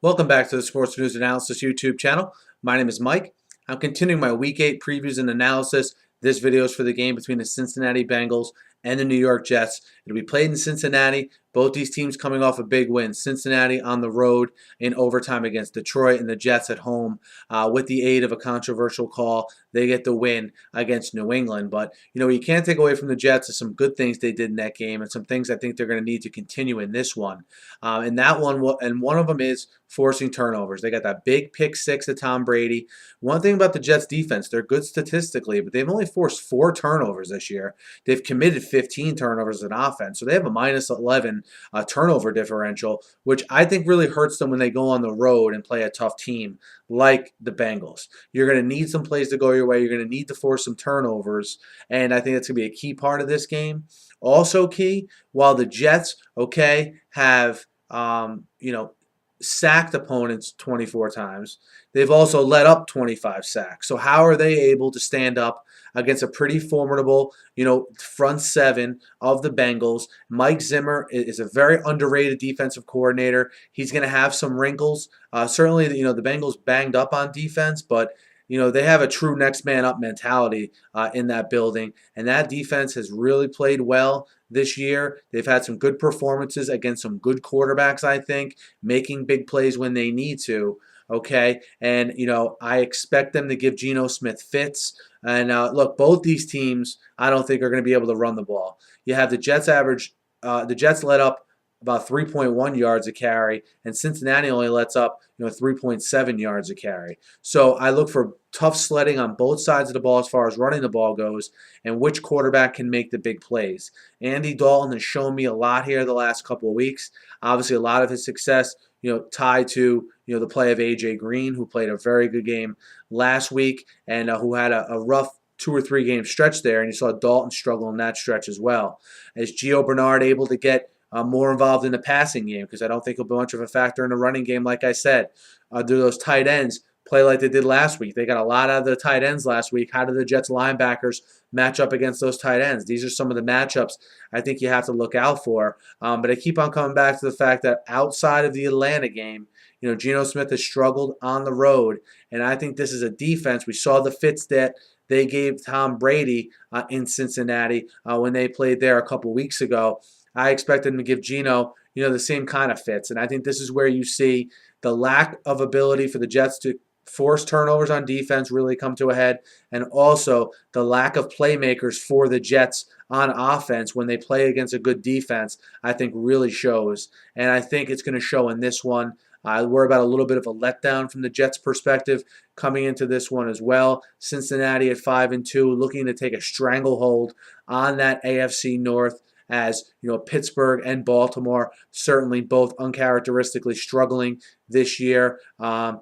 Welcome back to the Sports News Analysis YouTube channel. My name is Mike. I'm continuing my Week 8 previews and analysis. This video is for the game between the Cincinnati Bengals and the New York Jets. It'll be played in Cincinnati. Both these teams coming off a big win. Cincinnati on the road in overtime against Detroit, and the Jets at home with the aid of a controversial call. They get the win against New England. But, you can't take away from the Jets is some good things they did in that game and some things I think they're going to need to continue in this one. And that one, and one of them is forcing turnovers. They got that big pick six of Tom Brady. One thing about the Jets defense, they're good statistically, but they've only forced 4 turnovers this year. They've committed 15 turnovers in offense, so they have a minus 11 turnover differential, which I think really hurts them when they go on the road and play a tough team like the Bengals. You're going to need some plays to go your way. You're going to need to force some turnovers, and I think that's going to be a key part of this game. Also key, while the Jets, have, sacked opponents 24 times, they've also let up 25 sacks. So how are they able to stand up against a pretty formidable, front seven of the Bengals? Mike Zimmer is a very underrated defensive coordinator. He's going to have some wrinkles. Certainly, the Bengals banged up on defense, but they have a true next man up mentality in that building, and that defense has really played well this year. They've had some good performances against some good quarterbacks, I think, making big plays when they need to. And I expect them to give Geno Smith fits. And look, both these teams, I don't think are going to be able to run the ball. You have the Jets the Jets let up about 3.1 yards a carry, and Cincinnati only lets up 3.7 yards a carry. So I look for tough sledding on both sides of the ball as far as running the ball goes, and which quarterback can make the big plays. Andy Dalton has shown me a lot here the last couple of weeks. Obviously, a lot of his success tied to the play of A.J. Green, who played a very good game last week and who had a rough 2 or 3 game stretch there, and you saw Dalton struggle in that stretch as well. Is Gio Bernard able to get more involved in the passing game? Because I don't think he'll be much of a factor in the running game, like I said. Do those tight ends play like they did last week? They got a lot out of the tight ends last week. How do the Jets linebackers match up against those tight ends? These are some of the matchups I think you have to look out for. But I keep on coming back to the fact that outside of the Atlanta game, Geno Smith has struggled on the road, and I think this is a defense. We saw the fits that they gave Tom Brady in Cincinnati when they played there a couple weeks ago. I expect them to give Geno, the same kind of fits. And I think this is where you see the lack of ability for the Jets to force turnovers on defense really come to a head, and also the lack of playmakers for the Jets on offense when they play against a good defense, I think really shows. And I think it's going to show in this one. I worry about a little bit of a letdown from the Jets' perspective coming into this one as well. Cincinnati at 5-2, looking to take a stranglehold on that AFC North, as Pittsburgh and Baltimore certainly both uncharacteristically struggling this year. I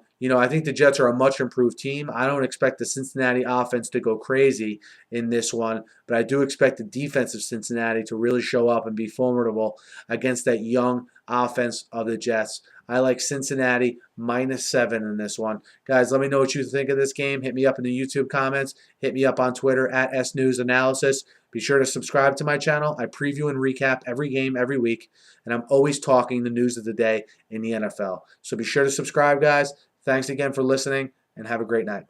think the Jets are a much improved team. I don't expect the Cincinnati offense to go crazy in this one, but I do expect the defense of Cincinnati to really show up and be formidable against that young offense of the Jets. I like Cincinnati -7 in this one. Guys, let me know what you think of this game. Hit me up in the YouTube comments. Hit me up on Twitter at SNewsAnalysis. Be sure to subscribe to my channel. I preview and recap every game every week, and I'm always talking the news of the day in the NFL. So be sure to subscribe, guys. Thanks again for listening, and have a great night.